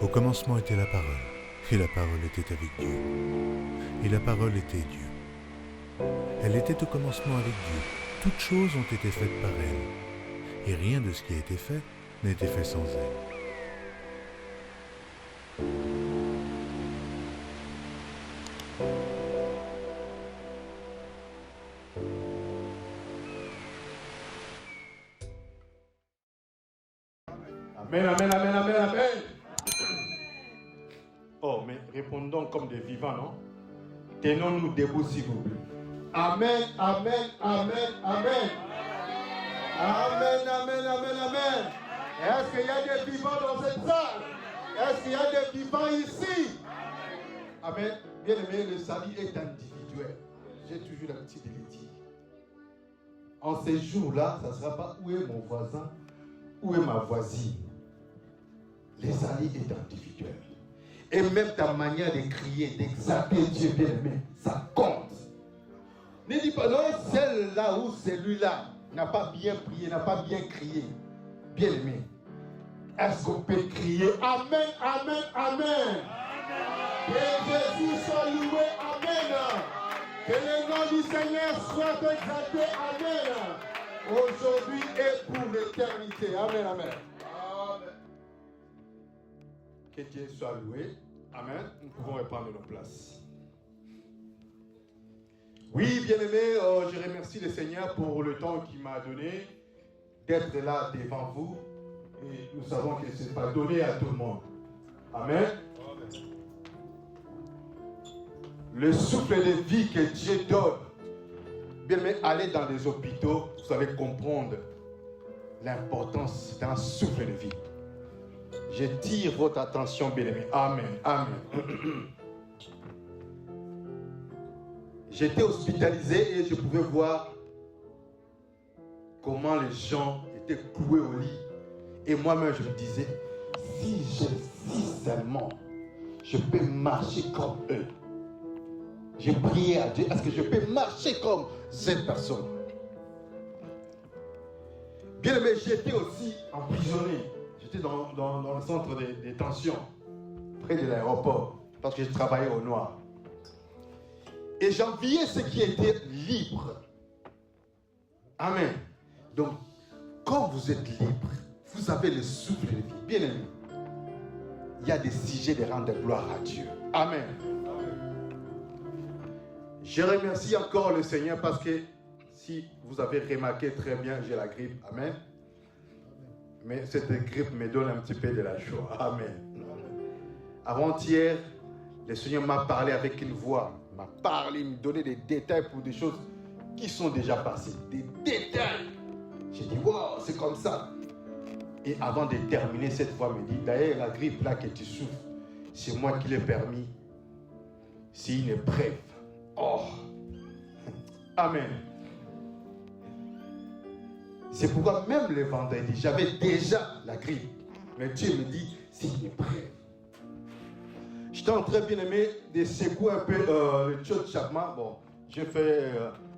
Au commencement était la parole, et la parole était avec Dieu, et la parole était Dieu. Elle était au commencement avec Dieu. Toutes choses ont été faites par elle, et rien de ce qui a été fait n'a été fait sans elle. Amen, amen, amen, amen, amen. Oh, mais répondons comme des vivants, non? Tenons-nous debout, s'il vous plaît. Amen, amen, amen, amen. Amen, amen, amen, amen. Est-ce qu'il y a des vivants dans cette salle? Est-ce qu'il y a des vivants ici? Amen. Bien aimé, le salut est individuel. J'ai toujours l'habitude de le dire. En ces jours-là, ça ne sera pas où est mon voisin, où est ma voisine. Le salut est individuel. Et même ta manière de crier, d'exalter Dieu bien aimé, ça compte. Ne dis pas non, celle-là ou celui-là n'a pas bien prié, n'a pas bien crié. Bien aimé, est-ce qu'on peut crier Amen, Amen, Amen? Que Jésus soit loué, Amen. Que le nom du Seigneur soit exalté, Amen. Aujourd'hui et pour l'éternité. Amen, Amen. Que Dieu soit loué. Amen. Nous pouvons reprendre nos places. Oui, bien-aimés, je remercie le Seigneur pour le temps qu'il m'a donné d'être là devant vous. Et nous savons que ce n'est pas donné à tout le monde. Amen. Le souffle de vie que Dieu donne. Bien-aimés, allez dans les hôpitaux, vous allez comprendre l'importance d'un souffle de vie. Je tire votre attention, bien-aimés. Amen. Amen. J'étais hospitalisé et je pouvais voir comment les gens étaient cloués au lit. Et moi-même, je me disais, si seulement je peux marcher comme eux. J'ai prié à Dieu, est-ce que je peux marcher comme cette personne? Bien aimé, j'étais aussi emprisonné. J'étais dans le centre de détention, près de l'aéroport, parce que je travaillais au noir. Et j'enviais ceux qui étaient libres. Amen. Donc, quand vous êtes libre, vous avez le souffle de vie. Bien aimé, il y a des sujets de rendre gloire à Dieu. Amen. Je remercie encore le Seigneur parce que si vous avez remarqué très bien, j'ai la grippe. Amen. Mais cette grippe me donne un petit peu de la joie. Amen. Avant-hier, le Seigneur m'a parlé avec une voix. Il m'a parlé, il me donnait des détails pour des choses qui sont déjà passées. Des détails. J'ai dit, wow, c'est comme ça. Et avant de terminer, cette voix me dit, d'ailleurs, la grippe là que tu souffres, c'est moi qui l'ai permis. C'est une épreuve. Oh. Amen. C'est pourquoi même le vendredi, j'avais déjà la grippe. Mais Dieu me dit, c'est une épreuve. J'étais en train, bien aimé, de secouer un peu le church Chapman. Bon, j'ai fait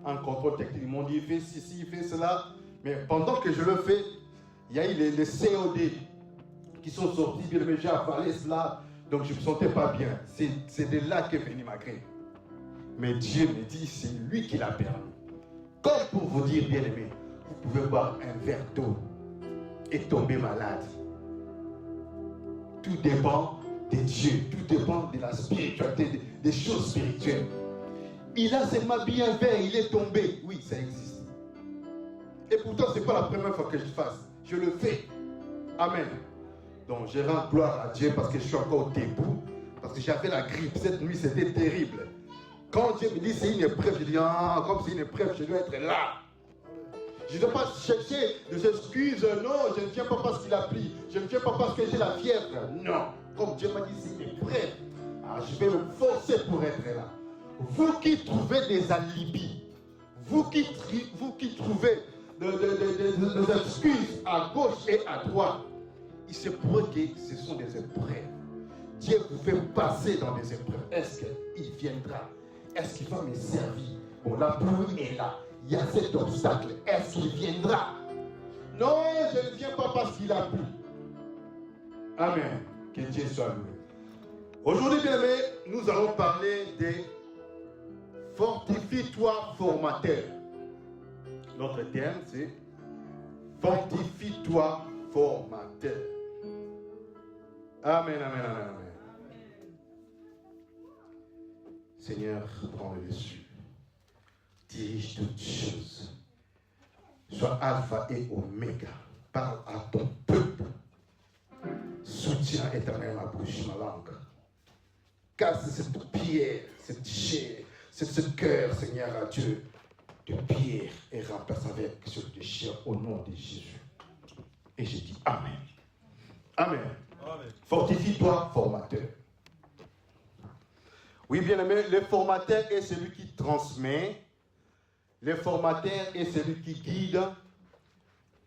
un contrôle technique. Ils m'ont dit, fais ceci, fais cela. Mais pendant que je le fais, il y a eu les COD qui sont sortis, bien aimé, j'ai avalé cela. Donc je ne me sentais pas bien. C'est de là qu'est venue ma grippe. Mais Dieu me dit, c'est lui qui l'a permis. Comme pour vous dire, bien aimé, vous pouvez boire un verre d'eau et tomber malade. Tout dépend de Dieu, tout dépend de la spiritualité, des choses spirituelles. Il a seulement bien un verre, il est tombé. Oui, ça existe. Et pourtant, ce n'est pas la première fois que je fasse. Je le fais. Amen. Donc, je rends gloire à Dieu parce que je suis encore debout. Parce que j'avais la grippe. Cette nuit, c'était terrible. Quand Dieu me dit c'est une épreuve, je dis ah, comme c'est une épreuve, je dois être là. Je ne dois pas chercher des excuses. Non, je ne viens pas parce qu'il a pris. Je ne viens pas parce que j'ai la fièvre. Non. Comme Dieu m'a dit c'est une épreuve. Ah, je vais me forcer pour être là. Vous qui trouvez des alibis, vous qui trouvez des excuses à gauche et à droite, il se pourrait que ce sont des épreuves. Dieu vous fait passer dans des épreuves. Est-ce qu'il viendra? Est-ce qu'il va me servir? Bon, la pluie est là. Il y a cet obstacle. Est-ce qu'il viendra? Non, je ne viens pas parce qu'il a plu. Amen. Que Dieu soit loué. Aujourd'hui, bien aimé, nous allons parler des fortifie-toi formateur. Notre thème, c'est fortifie-toi formateur. Amen, amen, amen, amen. Seigneur, prends le dessus. Dirige toutes choses. Sois alpha et oméga. Parle à ton peuple. Soutiens éternel ma bouche, ma langue. Casse cette pierre, cette chair, ce cœur, Seigneur, à Dieu, de pierre et remplace avec ce déchet au nom de Jésus. Et je dis Amen. Amen. Amen. Fortifie-toi, formateur. Oui, bien aimé, le formateur est celui qui transmet. Le formateur est celui qui guide.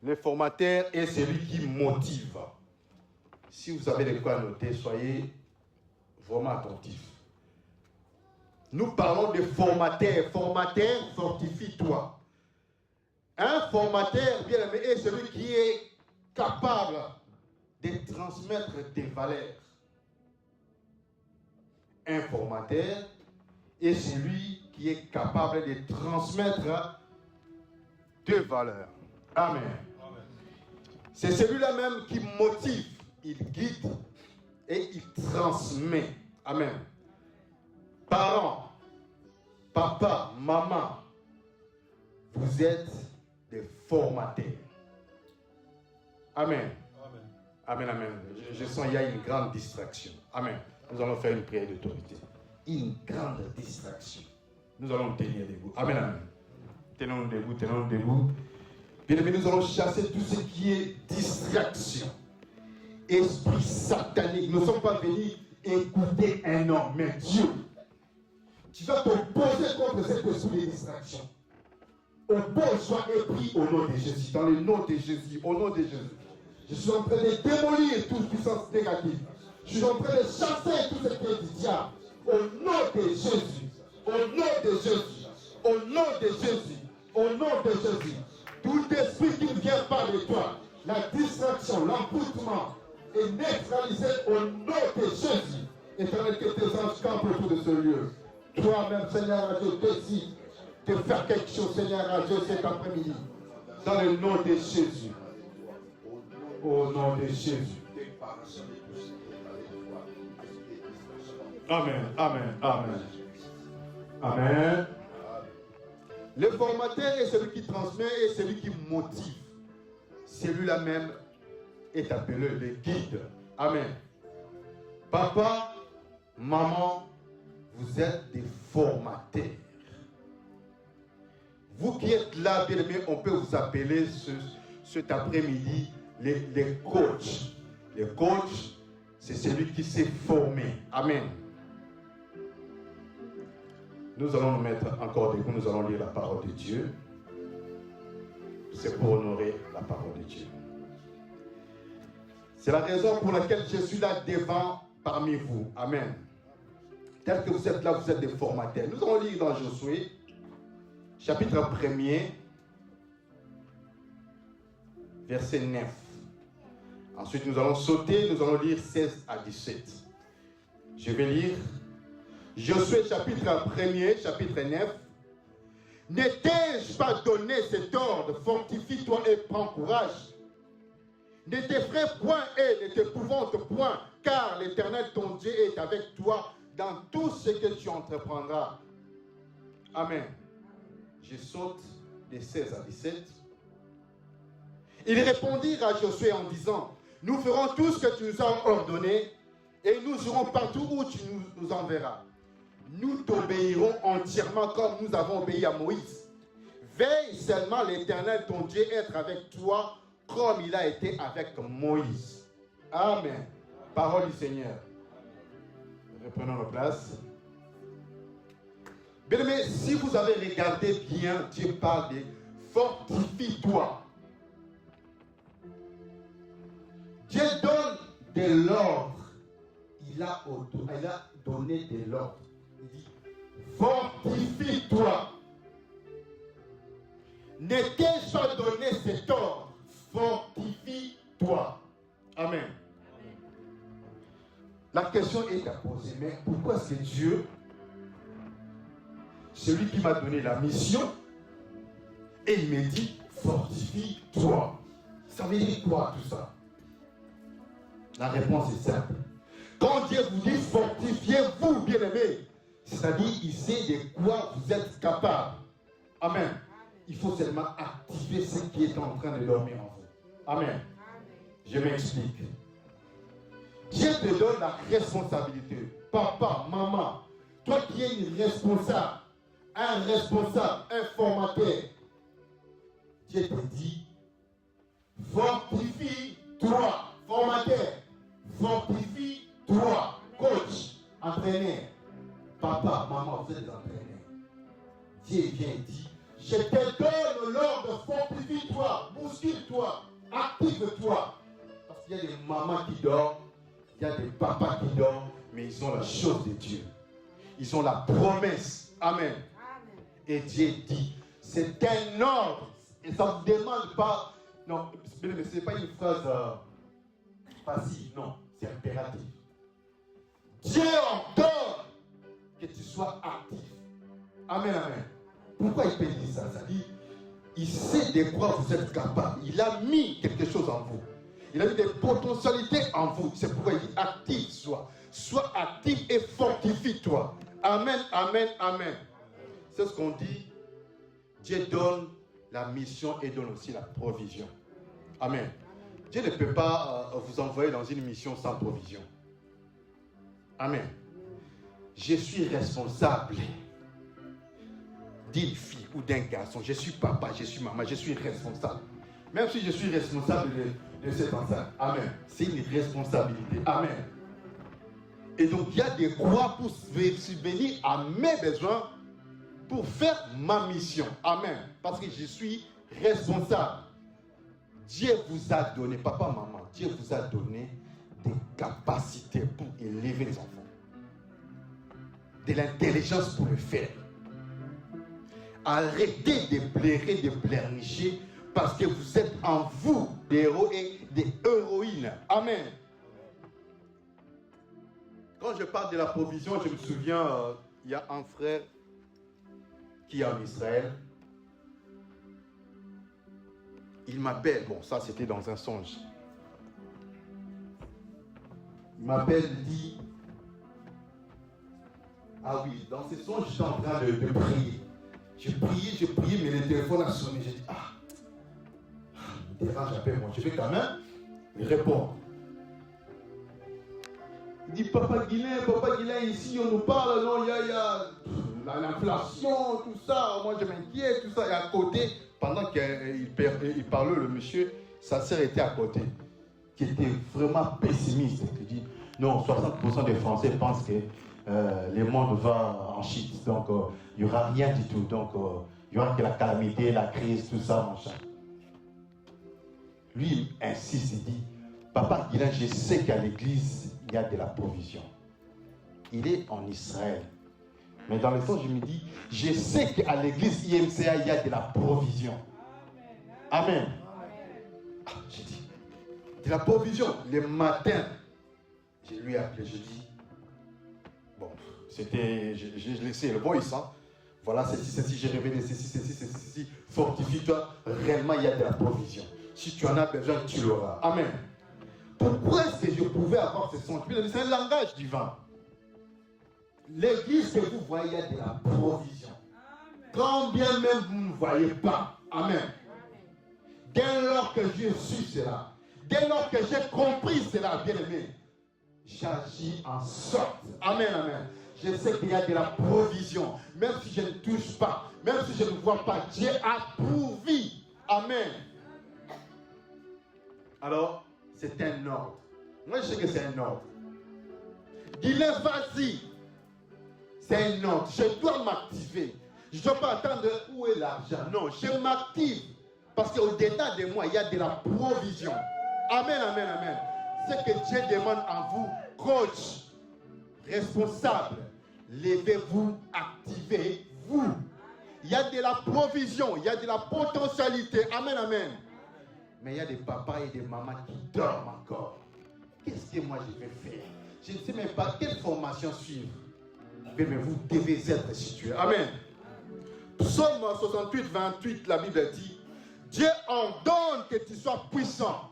Le formateur est celui qui motive. Si vous avez de quoi noter, soyez vraiment attentifs. Nous parlons de formateur. Formateur, fortifie-toi. Un formateur, bien aimé, est celui qui est capable de transmettre des valeurs. Un formateur est celui qui est capable de transmettre des valeurs. Amen. Amen. C'est celui-là même qui motive, il guide et il transmet. Amen. Parents, papa, maman, vous êtes des formateurs. Amen. Amen, amen. Je sens qu'il y a une grande distraction. Amen. Nous allons faire une prière d'autorité. Une grande distraction. Nous allons tenir debout. Amen, amen. Tenons-nous debout, tenons-nous debout. Bien aimé, nous allons chasser tout ce qui est distraction. Esprit satanique. Nous ne sommes pas venus écouter un homme, mais Dieu. Tu vas t'opposer contre cet esprit de distraction. Oppose-toi et prie au nom de Jésus. Dans le nom de Jésus, au nom de Jésus. Je suis en train de démolir toute puissance négative. Je suis en train de chasser tout ce qui est du diable. Au nom de Jésus. Au nom de Jésus. Au nom de Jésus. Au nom de Jésus. Tout esprit qui ne vient pas de toi, la distraction, l'empoutement est neutralisé au nom de Jésus. Éternel, que tes anges campent autour de ce lieu. Toi-même, Seigneur à Dieu, décide de faire quelque chose, Seigneur à Dieu, cet après-midi. Dans le nom de Jésus. Au nom de Jésus. Amen, amen, amen. Amen. Le formateur est celui qui transmet et celui qui motive. Celui-là même est appelé le guide. Amen. Papa, maman, vous êtes des formateurs. Vous qui êtes là, bien aimé, on peut vous appeler cet après-midi les coachs. Les coachs, c'est celui qui s'est formé. Amen. Nous allons nous mettre encore debout, nous allons lire la parole de Dieu. C'est pour honorer la parole de Dieu. C'est la raison pour laquelle je suis là devant parmi vous. Amen. Tel que vous êtes là, vous êtes des formateurs. Nous allons lire dans Josué, chapitre 1er, verset 9. Ensuite, nous allons sauter, nous allons lire 16 à 17. Je vais lire Josué chapitre 1er, chapitre 9. Ne t'ai-je pas donné cet ordre, fortifie-toi et prends courage. Ne t'effraie point et ne t'épouvante point, car l'Éternel ton Dieu est avec toi dans tout ce que tu entreprendras. Amen. Je saute de 16 à 17. Ils répondirent à Josué en disant, nous ferons tout ce que tu nous as ordonné et nous irons partout où tu nous enverras. Nous t'obéirons entièrement comme nous avons obéi à Moïse. Veille seulement l'Éternel, ton Dieu, être avec toi comme il a été avec Moïse. Amen. Parole du Seigneur. Reprenons nos places. Bien aimé, si vous avez regardé bien, Dieu parle de fortifie-toi. Dieu donne de l'ordre. Il a donné de l'ordre. Il dit, fortifie-toi. Ne t'ai-je pas donné cet ordre? Fortifie-toi. Amen. La question est à poser, mais pourquoi est-ce que Dieu, celui qui m'a donné la mission, et il me dit, fortifie-toi. Ça veut dire quoi tout ça? La réponse est simple. Quand Dieu vous dit fortifiez-vous, bien-aimés, c'est-à-dire il sait de quoi vous êtes capable. Amen. Il faut seulement activer ce qui est en train de dormir en vous. Amen. Je m'explique. Dieu te donne la responsabilité. Papa, maman, toi qui es une responsable, un responsable, un formateur, Dieu te dit, fortifie-toi, formateur, fortifie-toi, coach, entraîneur. Papa, maman, vous êtes des entraîneurs. Dieu vient et dit, je te donne l'ordre, fortifie-toi, bouscule-toi, active-toi. Parce qu'il y a des mamans qui dorment, il y a des papas qui dorment, mais ils ont la chose de Dieu. Ils ont la promesse. Amen. Et Dieu dit, c'est un ordre. Et ça ne vous demande pas, non, mais ce n'est pas une phrase passive, non, c'est impératif. Dieu ordonne que tu sois actif. Amen, amen. Pourquoi il peut dire ça? Ça dit, il sait de quoi vous êtes capable. Il a mis quelque chose en vous. Il a mis des potentialités en vous. C'est pourquoi il dit actif sois. Sois actif et fortifie-toi. Amen, amen, amen. C'est ce qu'on dit. Dieu donne la mission et donne aussi la provision. Amen. Dieu ne peut pas vous envoyer dans une mission sans provision. Amen. Je suis responsable d'une fille ou d'un garçon. Je suis papa, je suis maman, je suis responsable. Même si je suis responsable de cet enfant. Amen. C'est une responsabilité. Amen. Et donc, il y a des croix pour subvenir à mes besoins pour faire ma mission. Amen. Parce que je suis responsable. Dieu vous a donné, papa, maman, Dieu vous a donné des capacités pour élever les enfants. De l'intelligence pour le faire. Arrêtez de blairer, de pleurnicher, parce que vous êtes en vous des héros et des héroïnes. Amen. Quand je parle de la provision, je me souviens, il y a un frère qui est en Israël. Il m'appelle, bon ça c'était dans un songe. Il m'appelle, il dit, ah oui, dans ce songe j'étais en train de prier. J'ai prié, mais le téléphone a sonné. J'ai dit, il me dérange, appelle-moi. Je vais quand même lui répondre. Il dit, Papa Guilain, ici on nous parle, non, il y a l'inflation, tout ça, moi je m'inquiète, tout ça. Et à côté, pendant qu'il parlait, le monsieur, sa sœur était à côté, qui était vraiment pessimiste. Il dit, non, 60% des Français pensent que le monde va en shit, donc il n'y aura rien du tout, donc il y aura que la calamité, la crise, tout ça, machin. Lui, il insiste, il dit, Papa Guilain, je sais qu'à l'église, il y a de la provision. Il est en Israël. Mais dans le sens, je me dis, je sais qu'à l'église IMCA, il y a de la provision. Amen. J'ai dit, de la provision. Le matin, je lui ai appelé, je dis, bon, c'était, j'ai laissé le voice, hein. Voilà, ceci, j'ai révélé ceci, fortifie-toi. Réellement, il y a de la provision. Si tu en as besoin, tu l'auras. Amen. Pourquoi est-ce que je pouvais avoir ce son? C'est un langage divin. L'église que vous voyez, il y a de la provision. Quand bien même vous ne voyez pas. Amen. Dès lors que j'ai su cela, dès lors que j'ai compris cela, bien aimé, j'agis en sorte. Amen, amen. Je sais qu'il y a de la provision. Même si je ne touche pas, même si je ne vois pas, Dieu a pourvu. Amen. Alors, c'est un ordre. Moi, je sais que c'est un ordre. Dis-le, vas-y. C'est un ordre. Je dois m'activer. Je ne dois pas attendre où est l'argent. Non, je m'active. Parce qu'au-delà de moi, il y a de la provision. Amen, amen, amen. Ce que Dieu demande en vous, coach, responsable, levez-vous, activez-vous. Il y a de la provision, il y a de la potentialité. Amen, amen. Mais il y a des papas et des mamans qui dorment encore. Qu'est-ce que moi je vais faire? je ne sais même pas quelle formation suivre. Mais vous devez être situé. Amen. Psaume 68, 28, la Bible dit, Dieu ordonne que tu sois puissant.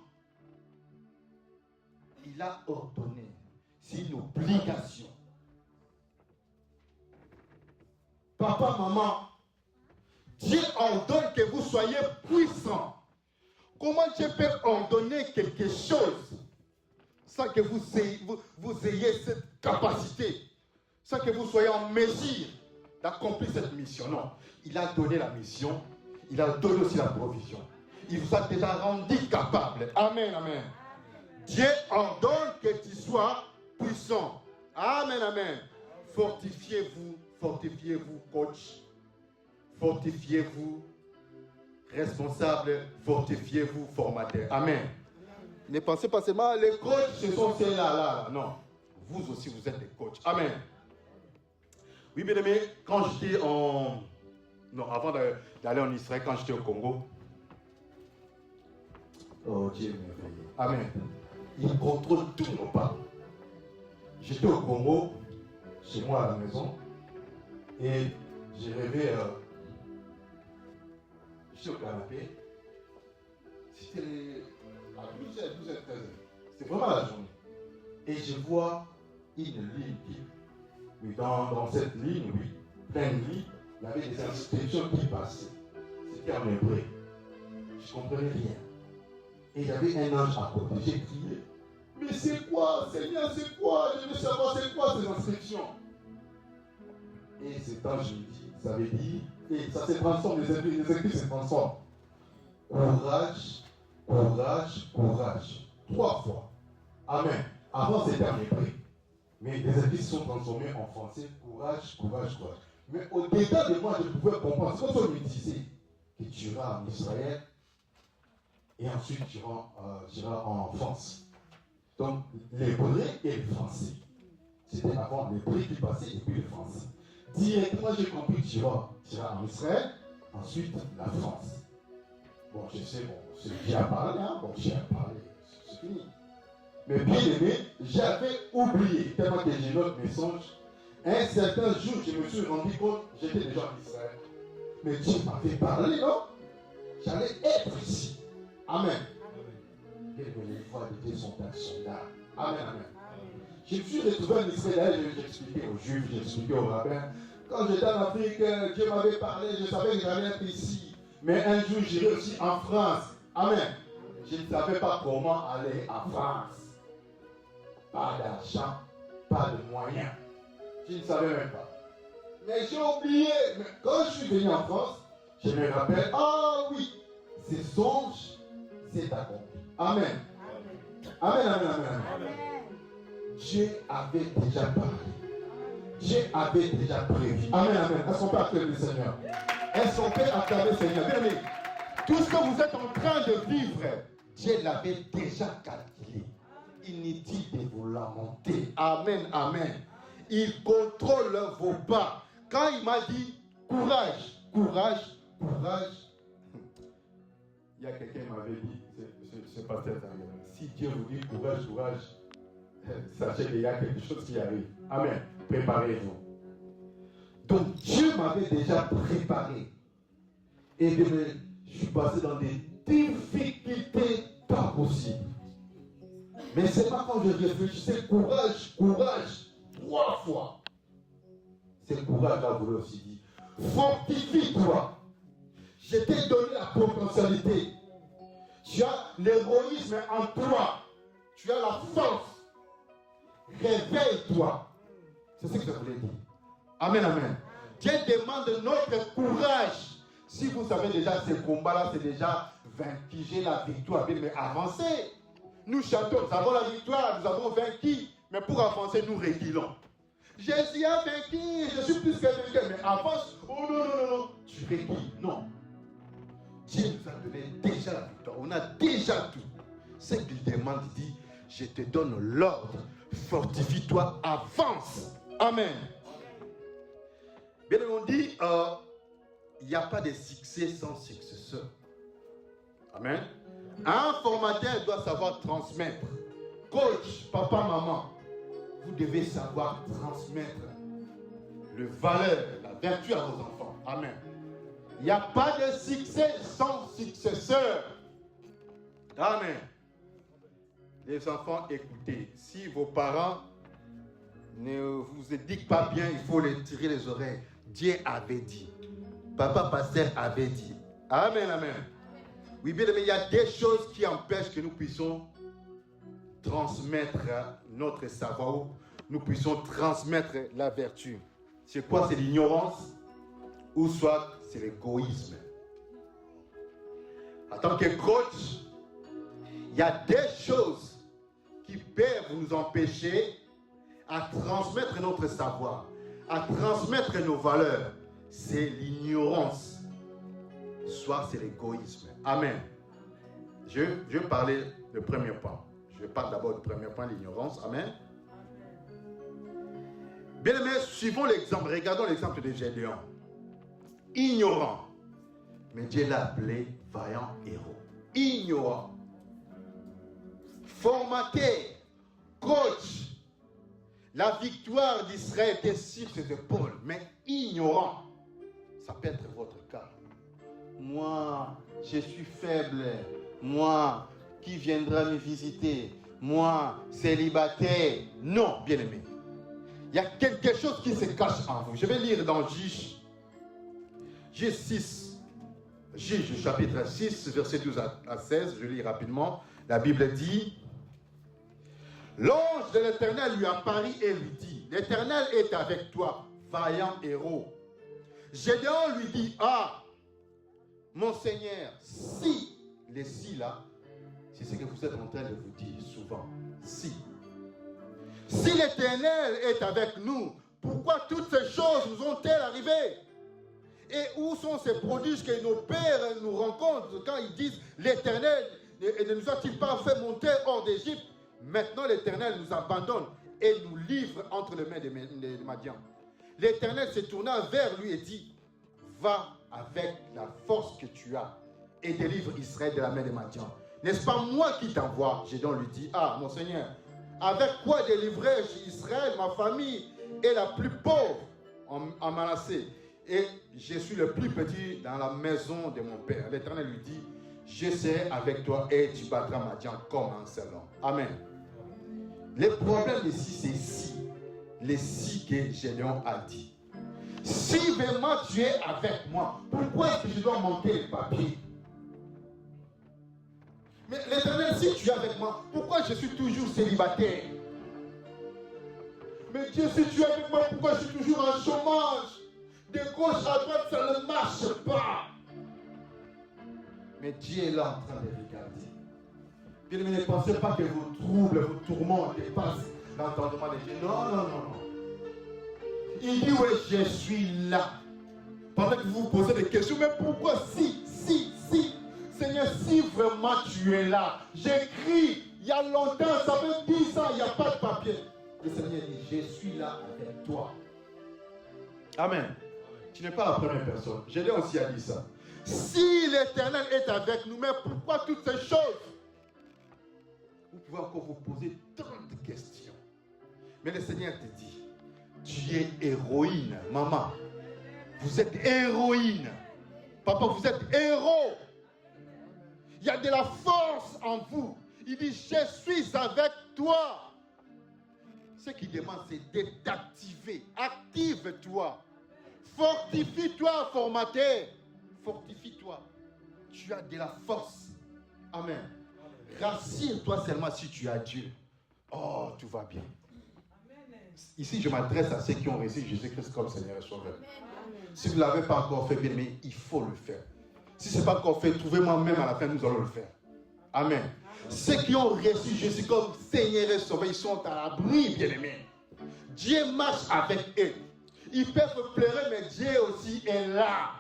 Il a ordonné. C'est une obligation. Papa, maman, Dieu ordonne que vous soyez puissants. Comment Dieu peut ordonner quelque chose sans que vous ayez cette capacité, sans que vous soyez en mesure d'accomplir cette mission? Non, il a donné la mission, il a donné aussi la provision. Il vous a déjà rendu capable. Amen, amen. Dieu ordonne que tu sois puissant. Amen, amen. Fortifiez-vous, coach. Fortifiez-vous, responsable. Fortifiez-vous, formateur. Amen. Ne pensez pas seulement les coachs, ce sont ceux-là. Non. Vous aussi, vous êtes des coachs. Amen. Oui, bien aimé, quand j'étais en... Non, avant d'aller en Israël, quand j'étais au Congo... Oh, Dieu merveilleux. Amen. Il contrôle tous nos pas. J'étais au Congo, chez moi à la maison, et j'ai rêvé... J'étais au canapé. C'était à 12h, 13h. C'était vraiment la journée. Et je vois une ligne qui... Oui, dans cette ligne, oui, plein de lignes, il y avait des inscriptions qui passaient. C'était en hébreu. Je ne comprenais rien. Et il y avait un ange à côté. J'ai crié. Mais c'est quoi, Seigneur, c'est quoi? Je veux savoir c'est quoi ces inscriptions. Et cet ange me dit, ça veut dire, et ça se transforme, les écrits se transforment. Courage, courage, courage. 3 fois. Amen. Avant c'était en hébreu. Mais les écrits sont transformés en français. Courage, courage, courage. Mais au-delà de moi, je pouvais comprendre. C'est comme ça me disait que tu iras en Israël et ensuite tu iras en France. Donc, l'hébreu et le français. C'était avant l'hébreu qui passait et puis le français. Directement, j'ai compris que tu iras en Israël, ensuite la France. Bon, je sais, bon, j'ai à parler, hein, bon, j'ai à parler, c'est fini. Mais bien aimé, j'avais oublié, tellement que j'ai noté mes songes. Un certain jour, je me suis rendu compte, j'étais déjà en Israël. Mais Dieu m'avait parlé, non? J'allais être ici. Amen. Et les voix de Dieu sont insondables. Amen, amen. Je me suis retrouvé en Israël, j'ai expliqué aux Juifs, j'ai expliqué aux rabbins. Quand j'étais en Afrique, Dieu m'avait parlé, je savais que j'allais être ici. Mais un jour, j'irai aussi en France. Amen. Je ne savais pas comment aller en France. Pas d'argent, pas de moyens. Je ne savais même pas. Mais j'ai oublié. Mais quand je suis venu en France, je me rappelle, ah oui, ces songes, c'est accompli. Amen. Amen, amen, amen, amen. Dieu avait déjà parlé. Dieu avait déjà prévu. Amen, amen. Est-ce qu'on peut acclamer le Seigneur? Est-ce qu'on peut acclamer le Seigneur? Bien aimé, tout ce que vous êtes en train de vivre, Dieu l'avait déjà calculé. Inutile de vous lamenter. Amen, amen. Il contrôle vos pas. Quand il m'a dit courage, courage, courage, il y a quelqu'un qui m'avait dit, c'est pas très agréable. Si Dieu vous dit courage, courage, sachez qu'il y a quelque chose qui arrive. Amen. Préparez-vous. Donc Dieu m'avait déjà préparé. Et je suis passé dans des difficultés pas possibles. Mais c'est pas quand je réfléchissais courage, courage, 3 fois. C'est courage là, vous aussi dit. Fortifie-toi. Je t'ai donné la potentialité. Tu as l'héroïsme en toi. Tu as la force. Réveille-toi. C'est ce que je voulais dire. Amen, amen. Dieu demande notre courage. Si vous savez déjà ces combats-là, c'est déjà vaincu. J'ai la victoire. Mais avancez. Nous chantons, nous avons la victoire, nous avons vaincu. Mais pour avancer, nous reculons. Jésus a vaincu, je suis plus que vainqueur. Mais avance. Oh non, non, non, non. Tu recules. Non. Dieu nous a donné déjà la victoire. On a déjà tout. Ce qu'il demande, il dit, je te donne l'ordre. Fortifie-toi, avance. Amen. Bien on dit, il n'y a pas de succès sans successeur. Amen. Un formateur doit savoir transmettre. Coach, papa, maman, vous devez savoir transmettre le valeur, la vertu à vos enfants. Amen. Il n'y a pas de succès sans successeur. Amen. Les enfants, écoutez, si vos parents ne vous éduquent pas bien, il faut les tirer les oreilles. Dieu avait dit. Papa pasteur avait dit. Amen, amen. Oui, bien aimé, il y a des choses qui empêchent que nous puissions transmettre notre savoir, nous puissions transmettre la vertu. C'est quoi? C'est l'ignorance ou soit c'est l'égoïsme. En tant que coach, il y a des choses qui peuvent nous empêcher à transmettre notre savoir, à transmettre nos valeurs. C'est l'ignorance, soit c'est l'égoïsme. Amen. Je vais parler du premier point. Je parle d'abord du premier point, l'ignorance. Amen. Bien aimé, suivons l'exemple. Regardons l'exemple de Gédéon. Ignorant. Mais Dieu l'a appelé vaillant héros. Ignorant. Formaté. Coach. La victoire d'Israël était sur ses épaules. Mais ignorant. Ça peut être votre cas. Moi, je suis faible. Moi, qui viendra me visiter? Moi, célibataire. Non, bien-aimé. Il y a quelque chose qui se cache en vous. Je vais lire dans Juge 6. Juge chapitre 6, verset 12 à 16. Je lis rapidement. La Bible dit: l'ange de l'Éternel lui apparut et lui dit: l'Éternel est avec toi, vaillant héros. Gédéon lui dit: ah, mon Seigneur, si, les si là, c'est ce que vous êtes en train de vous dire souvent. Si. Si l'Éternel est avec nous, pourquoi toutes ces choses nous ont-elles arrivé? Et où sont ces prodiges que nos pères nous rencontrent quand ils disent l'Éternel ne nous a-t-il pas fait monter hors d'Égypte? Maintenant l'Éternel nous abandonne et nous livre entre les mains des Madians. L'Éternel se tourna vers lui et dit: va avec la force que tu as et délivre Israël de la main des Madians. N'est-ce pas moi qui t'envoie? Gédéon lui dit: ah, mon Seigneur, avec quoi délivrer-je Israël? Ma famille est la plus pauvre en Manassé et je suis le plus petit dans la maison de mon père. L'Éternel lui dit: je serai avec toi et tu battras Madian comme un seul homme. Amen. Le problème ici, c'est si. Les si que Gédéon a dit. Si vraiment tu es avec moi, pourquoi est-ce que je dois monter les papiers? Mais l'Éternel, si tu es avec moi, pourquoi je suis toujours célibataire? Mais Dieu, si tu es avec moi, pourquoi je suis toujours en chômage? De gauche à droite, ça ne marche pas. Mais Dieu est là en train de regarder. Bien, ne pensez pas que vos troubles, vos tourments dépassent l'entendement de Dieu. Non, non, non, non. Il dit: oui, je suis là. Pendant que vous vous posez des questions, mais pourquoi si? Seigneur, si vraiment tu es là, j'écris, il y a longtemps, ça fait 10 ans, il n'y a pas de papier. Le Seigneur dit: je suis là avec toi. Amen. Tu n'es pas la première personne. Gédéon aussi a dit ça. Si l'Éternel est avec nous, mais pourquoi toutes ces choses? Vous pouvez encore vous poser tant de questions. Mais le Seigneur te dit: tu es héroïne, maman. Vous êtes héroïne. Papa, vous êtes héros. Il y a de la force en vous. Il dit: je suis avec toi. Ce qu'il demande, c'est d'activer. Active-toi. Fortifie-toi, formateur. Fortifie-toi. Tu as de la force. Amen. Rassure-toi seulement si tu as Dieu. Oh, tout va bien. Ici, je m'adresse à ceux qui ont reçu Jésus-Christ comme Seigneur et Sauveur. Si vous ne l'avez pas encore fait, bien, mais il faut le faire. Si ce n'est pas encore fait, trouvez-moi même à la fin, nous allons le faire. Amen. Ceux qui ont reçu Jésus comme Seigneur et Sauveur, ils sont à l'abri, bien-aimés. Dieu marche avec eux. Ils peuvent pleurer, mais Dieu aussi est là.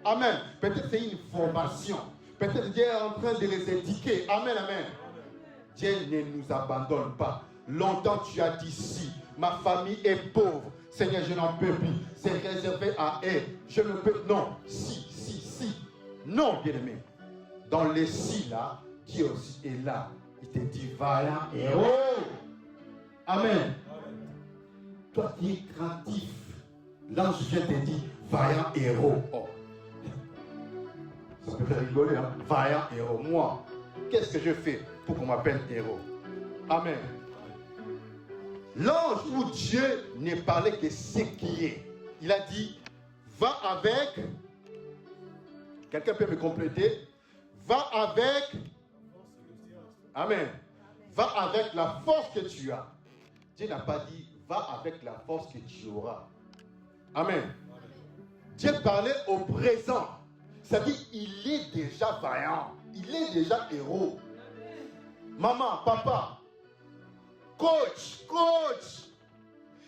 Amen. Peut-être c'est une formation. Peut-être Dieu est en train de les éduquer. Amen, amen. Dieu ne nous abandonne pas. Longtemps tu as dit si. Ma famille est pauvre. Seigneur, je n'en peux plus. C'est réservé à eux. Je ne peux. Non. Si. Non, bien-aimé. Dans les si là, Dieu aussi est là. Il te dit: vaillant héros. Amen. toi qui es craintif, l'ange vient te dire, vaillant héros. Oh. Ça peut faire rigoler, hein? Vaillant héros. Moi, qu'est-ce que je fais pour qu'on m'appelle héros? Amen. L'ange ou Dieu ne parlait que ce qui est. Il a dit, va avec, quelqu'un peut me compléter, va avec, amen, va avec la force que tu as. Dieu n'a pas dit, va avec la force que tu auras. Amen. Dieu parlait au présent. C'est-à-dire, il est déjà vaillant, il est déjà héros. Maman, papa, coach,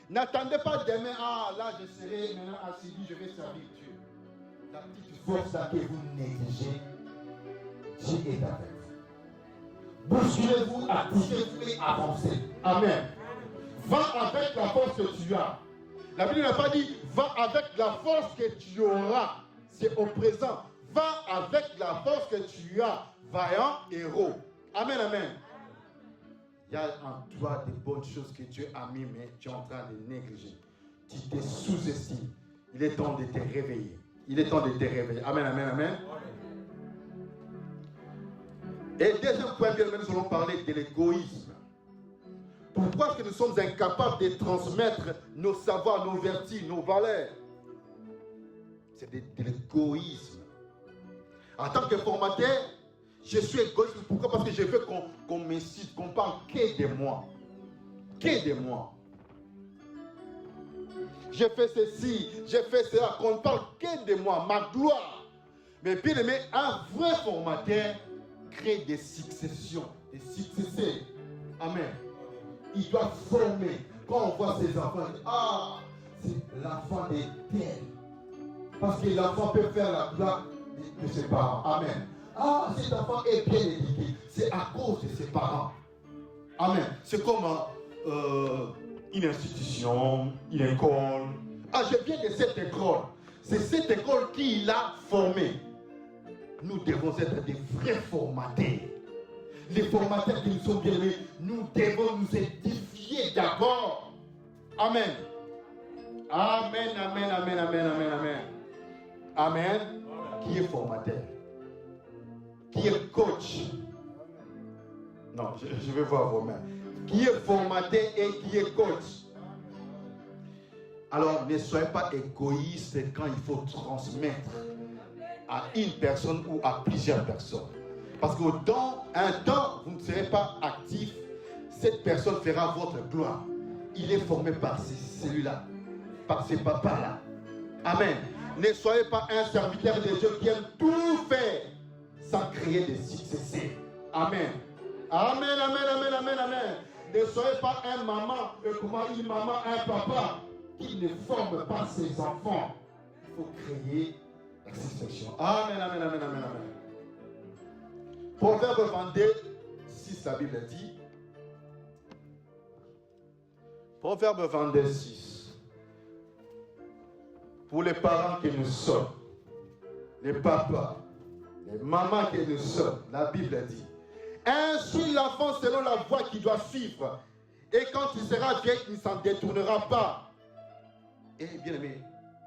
n'attendez pas demain, ah là je serai maintenant assis, je vais servir Dieu. La petite force là que vous négligez, Dieu est avec vous. Bousculez-vous, activez-vous et avancez. Amen. Va avec la force que tu as. La Bible n'a pas dit, va avec la force que tu auras. C'est au présent. Va avec la force que tu as. Vaillant héros. Amen, amen. Il y a en toi des bonnes choses que Dieu a mis, mais tu es en train de négliger. Tu te sous-estimes. Il est temps de te réveiller. Il est temps de te réveiller. Amen, amen, amen. Et deuxième point, bien, nous allons parler de l'égoïsme. Pourquoi est-ce que nous sommes incapables de transmettre nos savoirs, nos vertus, nos valeurs? C'est de l'égoïsme. En tant que formateur, je suis égoïste. Pourquoi? Parce que je veux qu'on m'incite, qu'on parle que de moi. Que de moi. J'ai fait ceci, j'ai fait cela, qu'on ne parle que de moi, ma gloire. Mais bien aimé, un vrai formateur crée des successions, des succès. Amen. Il doit former. Quand on voit ses enfants, on dit, ah, c'est l'enfant de tel. Parce que l'enfant peut faire la gloire de ses parents. Amen. Ah, cet enfant est bien éduqué. C'est à cause de ses parents. Amen. C'est comme une institution, une école. Ah, je viens de cette école. C'est cette école qui l'a formé. Nous devons être des vrais formateurs. Les formateurs qui nous sont bien aimés, nous devons nous édifier d'abord. Amen. Amen, amen, amen, amen, amen, amen. Amen. Qui est formateur? Qui est coach? Non, je vais voir vos mains. Qui est formateur et qui est coach? Alors, ne soyez pas égoïste quand il faut transmettre à une personne ou à plusieurs personnes. Parce que dans un temps, vous ne serez pas actif, cette personne fera votre gloire. Il est formé par celui-là, par ces papas-là. Amen. Ne soyez pas un serviteur de Dieu qui aime tout faire sans créer des succès. Amen. Amen, amen, amen, amen, amen. Ne soyez pas un maman, une maman, un papa qui ne forme pas ses enfants. Il faut créer la succession. Amen, amen, amen, amen, amen. Proverbe 22, 6, la Bible dit. Proverbe 22, 6. Pour les parents que nous sommes, les papas, les mamans que nous sommes, la Bible dit. Instruis l'enfant selon la voie qu'il doit suivre. Et quand il sera vieil, il ne s'en détournera pas. Et bien aimé,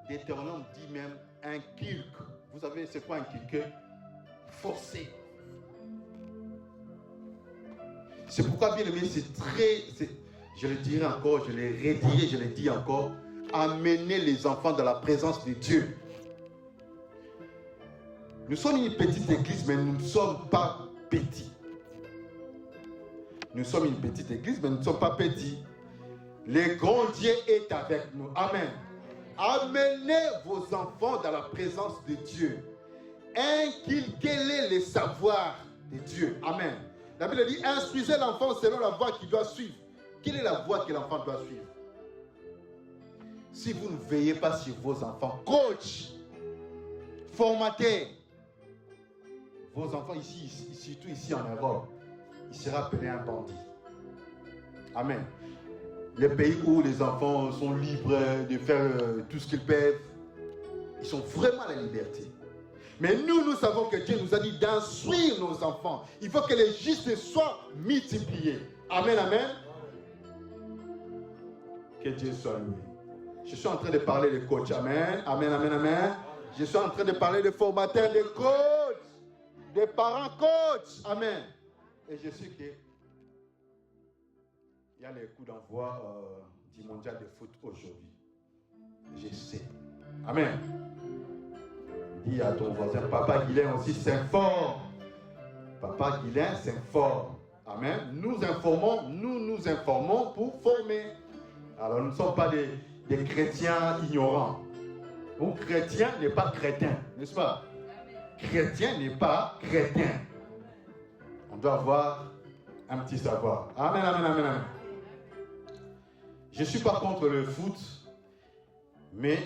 Deutéronome dit même inculque. Vous savez, c'est quoi inculquer? Forcer. C'est pourquoi, bien aimé, je le dirai encore, je le redirai, je le dis encore, amener les enfants dans la présence de Dieu. Nous sommes une petite église, mais nous ne sommes pas petits. Nous sommes une petite église, mais nous ne sommes pas petits. Le grand Dieu est avec nous. Amen. Amenez vos enfants dans la présence de Dieu. Inculquez-les les savoirs de Dieu. Amen. La Bible dit, instruisez l'enfant selon la voie qu'il doit suivre. Quelle est la voie que l'enfant doit suivre? Si vous ne veillez pas sur vos enfants, coach, formateur, vos enfants ici, surtout ici en Europe, il sera appelé un bandit. Amen. Les pays où les enfants sont libres de faire tout ce qu'ils peuvent, ils sont vraiment à la liberté. Mais nous savons que Dieu nous a dit d'instruire nos enfants. Il faut que les justes soient multipliés. Amen, amen. Que Dieu soit loué. Je suis en train de parler de coach. Amen. Amen, amen, amen. Je suis en train de parler de formateurs, de coachs, de parents coachs. Amen. Et je sais que il y a les coups d'envoi du mondial de foot aujourd'hui. Je sais. Amen. Dis à ton voisin, Papa Guilain aussi, c'est fort. Papa Guilain, c'est fort. Amen. Nous nous informons pour former. Alors nous ne sommes pas des chrétiens ignorants. Un chrétien n'est pas crétin, n'est-ce pas? Chrétien n'est pas chrétien. On doit avoir un petit savoir. Amen, amen, amen, amen. Je ne suis pas contre le foot, mais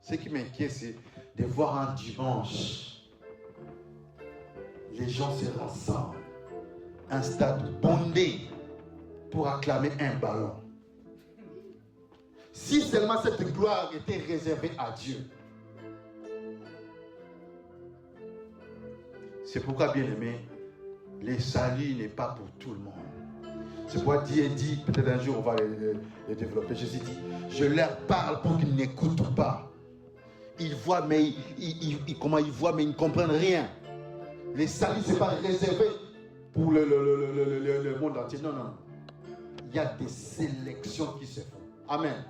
ce qui m'inquiète, c'est de voir un dimanche, les gens se rassemblent, un stade bondé pour acclamer un ballon. Si seulement cette gloire était réservée à Dieu. C'est pourquoi, bien aimé, le salut n'est pas pour tout le monde. C'est pourquoi Dieu dit, peut-être un jour on va le développer. Jésus dit, je leur parle pour qu'ils n'écoutent pas. Ils voient, mais comment ils voient, mais ils ne comprennent rien. Le salut, ce n'est pas réservé pour le monde entier. Non, non. Il y a des sélections qui se font. Amen.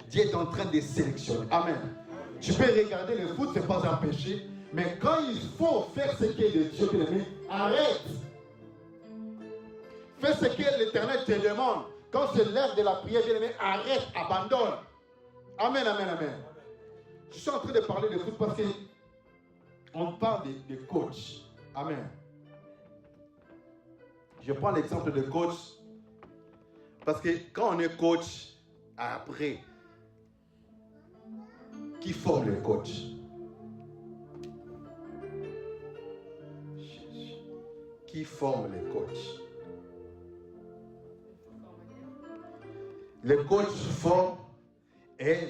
Dieu est en train de sélectionner. Amen. Tu peux regarder le foot, ce n'est pas un péché. Mais quand il faut faire ce qui est de Dieu, bien aimé, arrête. Fais ce que l'Éternel te demande. Quand c'est l'heure de la prière, bien aimé, arrête, abandonne. Amen, amen, amen. Je suis en train de parler de foot parce qu'on parle de coach. Amen. Je prends l'exemple de coach parce que quand on est coach, après, qui forme le coach? Qui forme les coachs? Les coachs forment,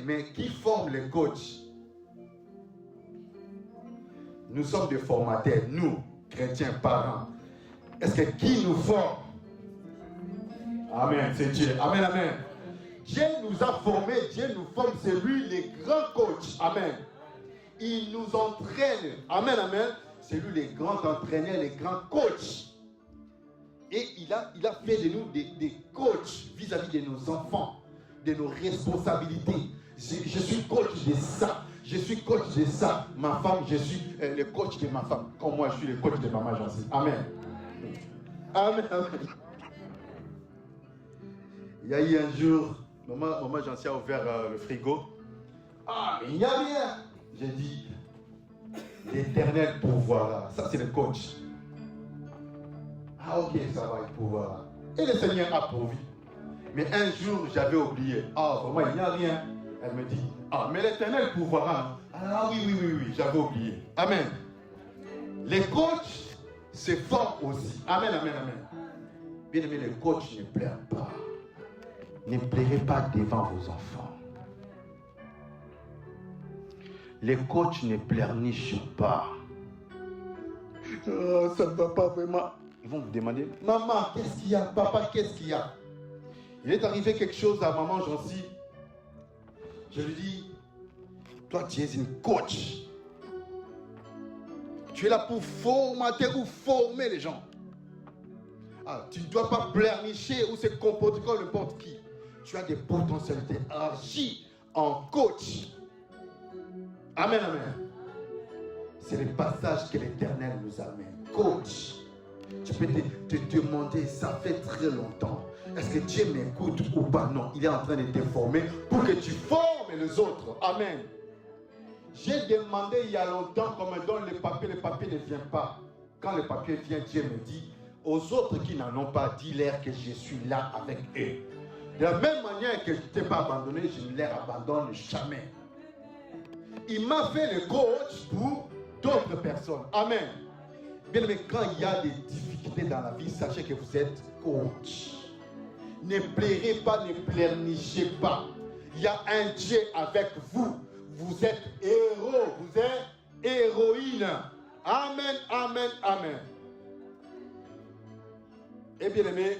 mais qui forme les coachs? Nous sommes des formateurs, nous, chrétiens, parents. Est-ce que qui nous forme? Amen, c'est Dieu. Amen, amen. Dieu nous a formés, Dieu nous forme, c'est lui le grand coach. Amen. Il nous entraîne. Amen, amen. C'est lui le grand entraîneur, le grand coach. Et il a fait de nous des coachs vis-à-vis de nos enfants, de nos responsabilités. Je suis coach de ça. Je suis coach de ça. Ma femme, je suis le coach de ma femme. Comme moi, je suis le coach de maman Jancy. Amen. Amen, amen. Il y a eu un jour, maman Jancy a ouvert le frigo. Ah, mais il n'y a rien. J'ai dit, l'Éternel pourvoira. Ça, c'est le coach. Ah, ok, ça va, il pourvoira. Et le Seigneur a pourvu. Mais un jour, j'avais oublié. Ah, vraiment, il n'y a rien. Elle me dit, ah, mais l'Éternel pourvoira. Ah, oui, j'avais oublié. Amen. Les coachs, c'est fort aussi. Amen, amen, amen. Bien aimé, les coachs ne pleurent pas. Ne pleurez pas devant vos enfants. Les coachs ne pleurnichent pas. Oh, ça ne va pas vraiment. Ils vont vous demander, maman, qu'est-ce qu'il y a? Papa, qu'est-ce qu'il y a? Il est arrivé quelque chose à maman Jancy. Je lui dis, toi tu es une coach. Tu es là pour formater ou former les gens. Ah, tu ne dois pas pleurnicher ou se comporter comme n'importe qui. Tu as des potentialités. Agis en coach. Amen, amen. C'est le passage que l'Éternel nous amène. Coach. Tu peux te demander, ça fait très longtemps. Est-ce que Dieu m'écoute ou pas? Non, il est en train de te former pour que tu formes les autres. Amen. J'ai demandé il y a longtemps qu'on me donne le papier ne vient pas. Quand le papier vient, Dieu me dit, aux autres qui n'en ont pas, dis-leur que je suis là avec eux. De la même manière que je ne t'ai pas abandonné, je ne les abandonne jamais. Il m'a fait le coach pour d'autres personnes. Amen. Bien aimé, quand il y a des difficultés dans la vie, sachez que vous êtes coach. Ne pleurez pas, ne pleurnichez pas. Il y a un Dieu avec vous. Vous êtes héros, vous êtes héroïne. Amen, amen, amen. Et bien aimé,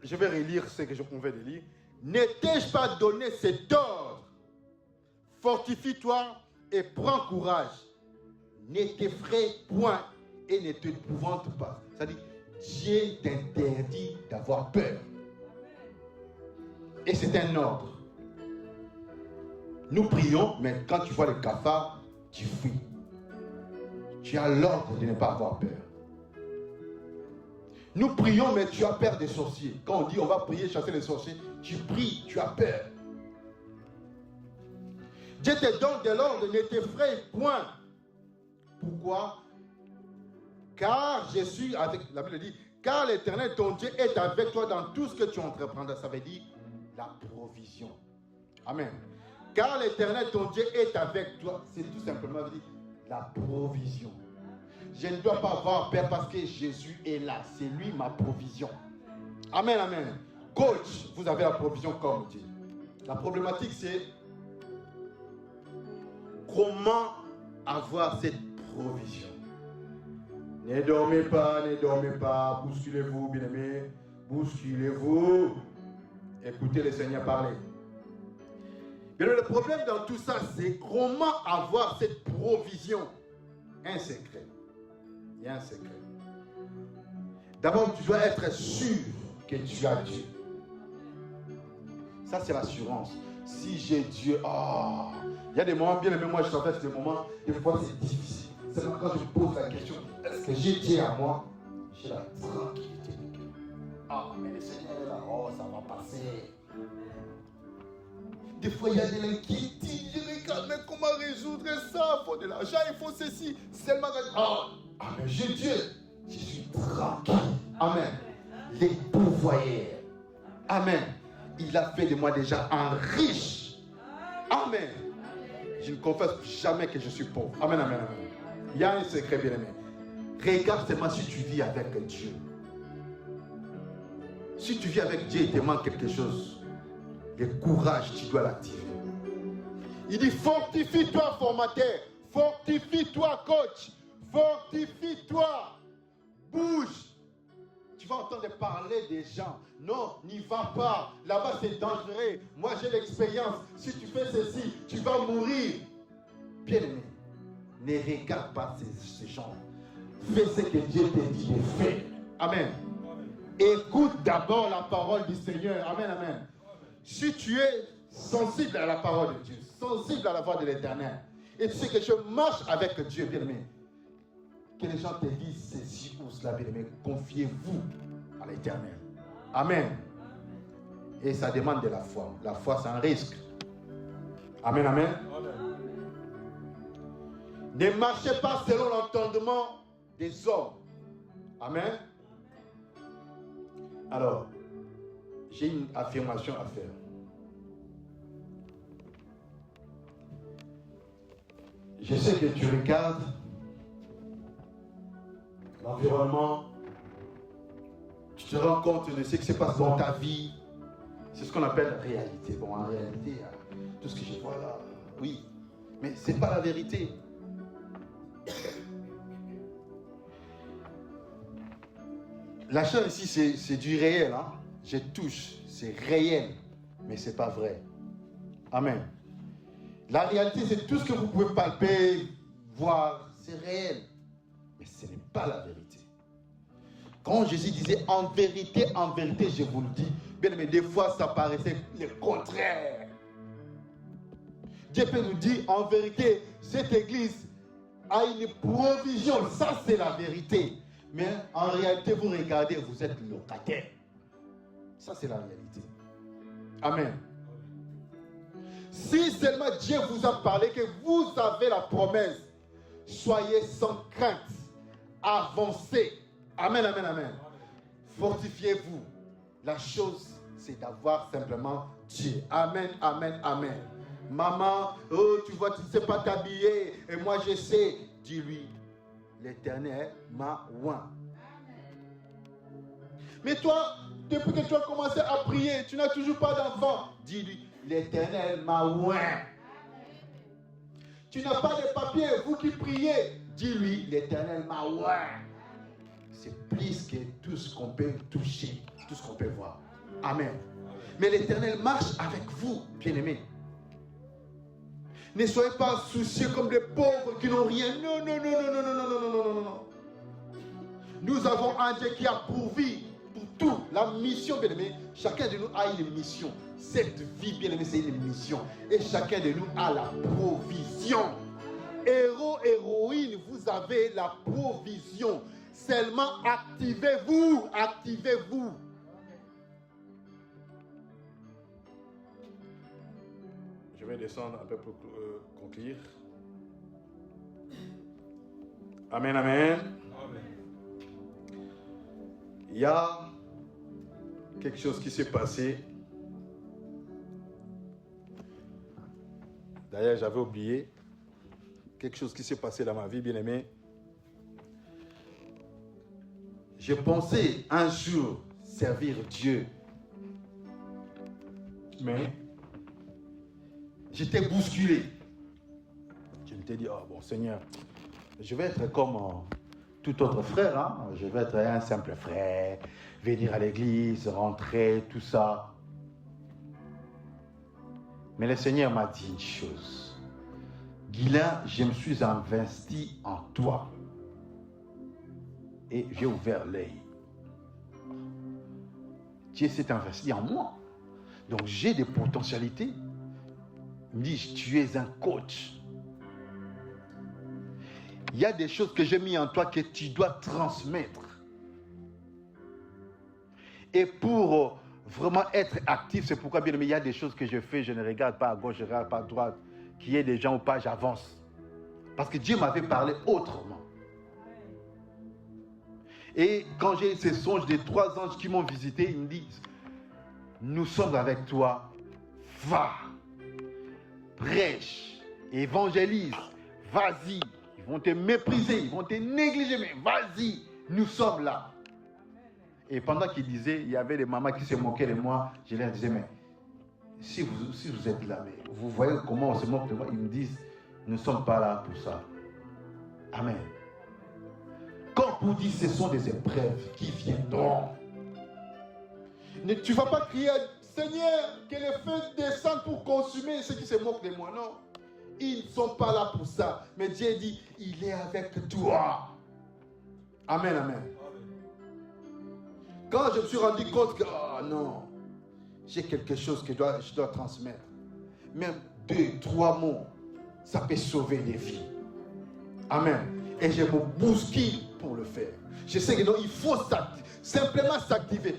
Je vais relire ce que je conviens de lire. Ne t'ai-je pas donné cet ordre? Fortifie-toi et prends courage. Ne t'effraie point et ne t'épouvante pas. C'est-à-dire, Dieu t'interdit d'avoir peur. Et c'est un ordre. Nous prions, mais quand tu vois les cafards, tu fuis. Tu as l'ordre de ne pas avoir peur. Nous prions, mais tu as peur des sorciers. Quand on dit on va prier, chasser les sorciers, tu pries, tu as peur. Dieu te donne de l'ordre, ne t'effraie point. Pourquoi? Car je suis avec, la Bible dit, car l'Éternel, ton Dieu, est avec toi dans tout ce que tu entreprendras. Ça veut dire la provision. Amen. Car l'Éternel, ton Dieu, est avec toi. C'est tout simplement dire la provision. Je ne dois pas avoir peur parce que Jésus est là. C'est lui ma provision. Amen, amen. Coach, vous avez la provision comme Dieu. La problématique, c'est comment avoir cette provision. Ne dormez pas, bousculez-vous, bien-aimés, bousculez-vous. Écoutez le Seigneur parler. Mais le problème dans tout ça, c'est comment avoir cette provision. Un secret. Il y a un secret. D'abord, tu dois être sûr que tu as Dieu. Ça, c'est l'assurance. Si j'ai Dieu, il y a des moments, bien aimé, moi je traverse des moments, des fois c'est difficile. C'est quand je me pose la question, est-ce que j'ai Dieu à moi? J'ai la tranquillité. Mais le Seigneur est là, ça va passer. Des fois, il y a de l'inquiétude. Je regarde, mais comment résoudre ça? Il faut de l'argent, il faut ceci. Seulement, mais j'ai Dieu. Je suis tranquille. Amen. Les pourvoyeurs. Amen. Il a fait de moi déjà un riche. Amen. Je ne confesse jamais que je suis pauvre. Amen, amen, amen. Il y a un secret, bien aimé. Regarde seulement si tu vis avec Dieu. Si tu vis avec Dieu, il te manque quelque chose. Le courage, tu dois l'activer. Il dit, fortifie-toi, formateur. Fortifie-toi, coach. Fortifie-toi. Bouge. Tu vas entendre parler des gens. Non, n'y va pas. Là-bas, c'est dangereux. Moi, j'ai l'expérience. Si tu fais ceci, tu vas mourir. Bien-aimé, ne regarde pas ces gens. Fais ce que Dieu te dit de faire. Amen. Écoute d'abord la parole du Seigneur. Amen, amen. Si tu es sensible à la parole de Dieu, sensible à la voix de l'Éternel, et tu sais que je marche avec Dieu, bien-aimé, que les gens te disent ceci ou cela, bien-aimé, confiez-vous à l'Éternel. Amen. Et ça demande de la foi. La foi, c'est un risque. Amen, amen. Ne marchez pas selon l'entendement des hommes. Amen. Alors, j'ai une affirmation à faire. Je sais que tu regardes l'environnement, tu te rends compte de ce qui se passe dans ta vie. C'est ce qu'on appelle réalité. Bon, en réalité, tout ce que je vois là, oui, mais ce n'est pas la vérité. La chose ici, c'est du réel. Hein? Je touche, c'est réel, mais ce n'est pas vrai. Amen. La réalité, c'est tout ce que vous pouvez palper, voir, c'est réel. Mais ce n'est pas la vérité. Quand Jésus disait en vérité, je vous le dis, bien aimé, des fois ça paraissait le contraire. Dieu peut nous dire en vérité, cette église a une provision, ça c'est la vérité. Mais en réalité, vous regardez, vous êtes locataire. Ça c'est la réalité. Amen. Si seulement Dieu vous a parlé, que vous avez la promesse, soyez sans crainte, avancez. Amen, amen, amen. Fortifiez-vous. La chose, c'est d'avoir simplement Dieu. Amen, amen, amen. Maman, oh, tu vois, tu ne sais pas t'habiller, et moi je sais. Dis-lui, l'Éternel m'a oint. Mais toi, depuis que tu as commencé à prier, tu n'as toujours pas d'enfant. Dis-lui, l'Éternel m'a oint. Tu n'as pas de papier, vous qui priez. Dis-lui, l'Éternel m'a oint. C'est plus que tout ce qu'on peut toucher, tout ce qu'on peut voir. Amen. Mais l'Éternel marche avec vous, bien-aimés. Ne soyez pas soucieux comme des pauvres qui n'ont rien. Non, non, non, non, non, non, non, non, non, non, non. Nous avons un Dieu qui a pourvu pour tout. La mission, bien-aimés, chacun de nous a une mission. Cette vie, bien-aimés, c'est une mission. Et chacun de nous a la provision. Héros, héroïne, vous avez la provision. Seulement activez-vous, activez-vous. Je vais descendre un peu pour conclure. Amen, amen. Il y a quelque chose qui s'est passé. D'ailleurs, j'avais oublié. Quelque chose qui s'est passé dans ma vie, bien-aimé. J'ai pensé un jour servir Dieu. Mais j'étais bousculé. Je me suis dit, oh bon Seigneur, je vais être comme tout autre frère. Hein? Je vais être un simple frère, venir à l'église, rentrer, tout ça. Mais le Seigneur m'a dit une chose. Guilain, je me suis investi en toi. Et j'ai ouvert l'œil. Dieu s'est investi en moi. Donc j'ai des potentialités. Il me dit, tu es un coach. Il y a des choses que j'ai mis en toi que tu dois transmettre. Et pour vraiment être actif, c'est pourquoi, bien aimé, il y a des choses que je fais, je ne regarde pas à gauche, je ne regarde pas à droite. Qu'il y ait des gens ou pas, j'avance. Parce que Dieu m'avait parlé autrement. Et quand j'ai eu ces songes des 3 anges qui m'ont visité, ils me disent, nous sommes avec toi, va, prêche, évangélise, vas-y. Ils vont te mépriser, ils vont te négliger, mais vas-y, nous sommes là. Et pendant qu'ils disaient, il y avait des mamans qui se moquaient de moi, je leur disais, mais si vous êtes là, mais vous voyez comment on se moque de moi, ils me disent, nous ne sommes pas là pour ça. Amen. Quand vous dites, ce sont des épreuves qui viendront. Tu ne vas pas crier, Seigneur, que les feux descendent pour consumer ceux qui se moquent de moi. Non. Ils ne sont pas là pour ça. Mais Dieu dit, il est avec toi. Amen, amen. Quand je me suis rendu compte que, oh non, j'ai quelque chose que je dois transmettre. Même 2, 3 mots, ça peut sauver des vies. Amen. Et je me bouscule pour le faire. Je sais que non, il faut simplement s'activer.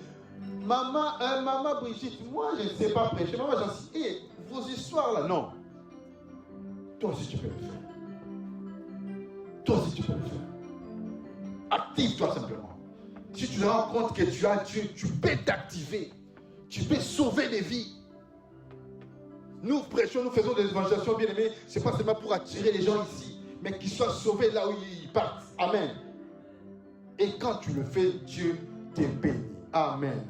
Maman Brigitte, moi je ne sais pas prêcher. Maman, j'en sais, vos histoires là, non. Toi aussi tu peux le faire. Toi aussi tu peux le faire. Active-toi simplement. Si tu te rends compte que tu as Dieu, tu peux t'activer. Tu peux sauver des vies. Nous prêchons, nous faisons des évangélisations bien aimées. Ce n'est pas seulement pour attirer les gens ici, mais qu'ils soient sauvés là où ils partent. Amen. Et quand tu le fais, Dieu te bénit. Amen.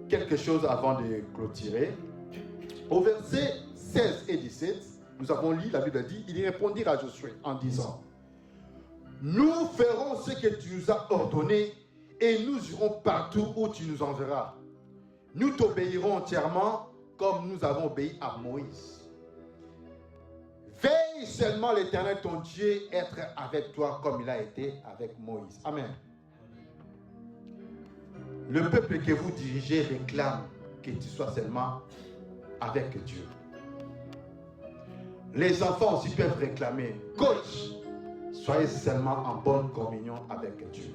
Quelque chose avant de clôturer. Au verset 16 et 17, nous avons lu, la Bible dit, il répondit à Josué en disant, nous ferons ce que tu nous as ordonné et nous irons partout où tu nous enverras. Nous t'obéirons entièrement comme nous avons obéi à Moïse. Veille seulement l'Éternel ton Dieu être avec toi comme il a été avec Moïse. Amen. Le peuple que vous dirigez réclame que tu sois seulement avec Dieu. Les enfants aussi peuvent réclamer, coach, soyez seulement en bonne communion avec Dieu.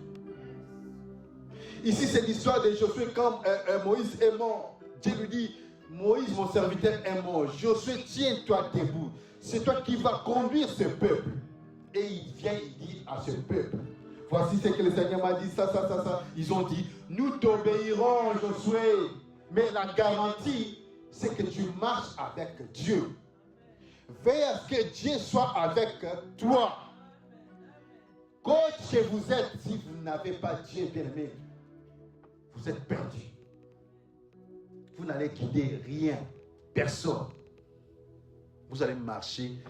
Ici, c'est l'histoire de Josué quand Moïse est mort. Dieu lui dit, Moïse, mon serviteur, est mort. Josué, tiens-toi debout. C'est toi qui vas conduire ce peuple. Et il vient, il dit à ce peuple, voici ce que le Seigneur m'a dit, ça. Ils ont dit, nous t'obéirons, Josué. Mais la garantie, c'est que tu marches avec Dieu. Veille à ce que Dieu soit avec toi. Coach que vous êtes, si vous n'avez pas Dieu bien-aimé, vous êtes perdu. Vous n'allez guider rien, personne. Vous allez marcher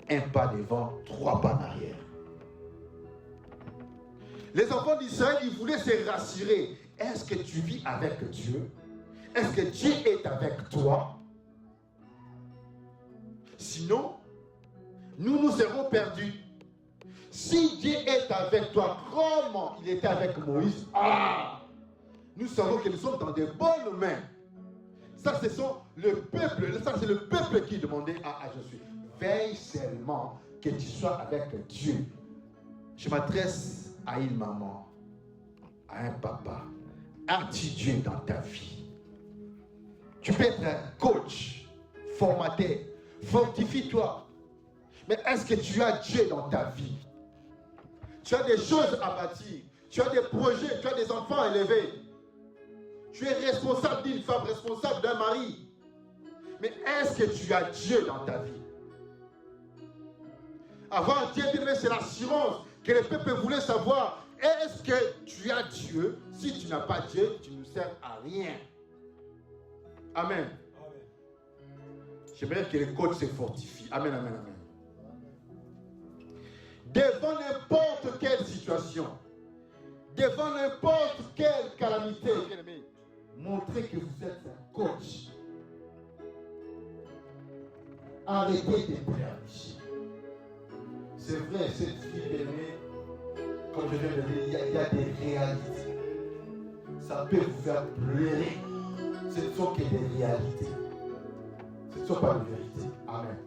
un pas devant, 3 pas en arrière. Les enfants d'Israël, ils voulaient se rassurer. est-ce que tu vis avec Dieu? Est-ce que Dieu est avec toi? Sinon, nous serons perdus. Si Dieu est avec toi, comme il était avec Moïse, nous savons que nous sommes dans de bonnes mains. Ça, c'est le peuple qui demandait à Josué. Veille seulement que tu sois avec Dieu. Je m'adresse à une maman, à un papa. As-tu Dieu dans ta vie? Tu peux être un coach, formateur, fortifie-toi. Mais est-ce que tu as Dieu dans ta vie? Tu as des choses à bâtir. Tu as des projets, tu as des enfants à élever. Tu es responsable d'une femme, responsable d'un mari. Mais est-ce que tu as Dieu dans ta vie? Avant Dieu, c'est l'assurance que le peuple voulait savoir. Est-ce que tu as Dieu? Si tu n'as pas Dieu, tu ne sers à rien. Amen. J'aimerais que les coachs se fortifient. Amen, amen, amen. Devant n'importe quelle situation, devant n'importe quelle calamité, montrez que vous êtes un coach. Arrêtez de préagir. C'est vrai, cette vie aimée, comme je viens de dire, il y a des réalités. Ça peut vous faire pleurer. Ce ne sont que des réalités. Ce ne sont pas des vérités. Amen.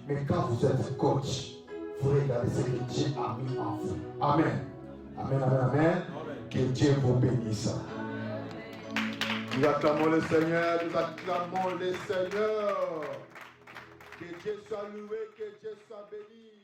Mais quand vous êtes coach, vous regardez ce que Dieu a mis en vous. Amen. Amen, amen, amen. Que Dieu vous bénisse. Nous acclamons le Seigneur, nous acclamons le Seigneur. Que Dieu soit loué, que Dieu soit béni.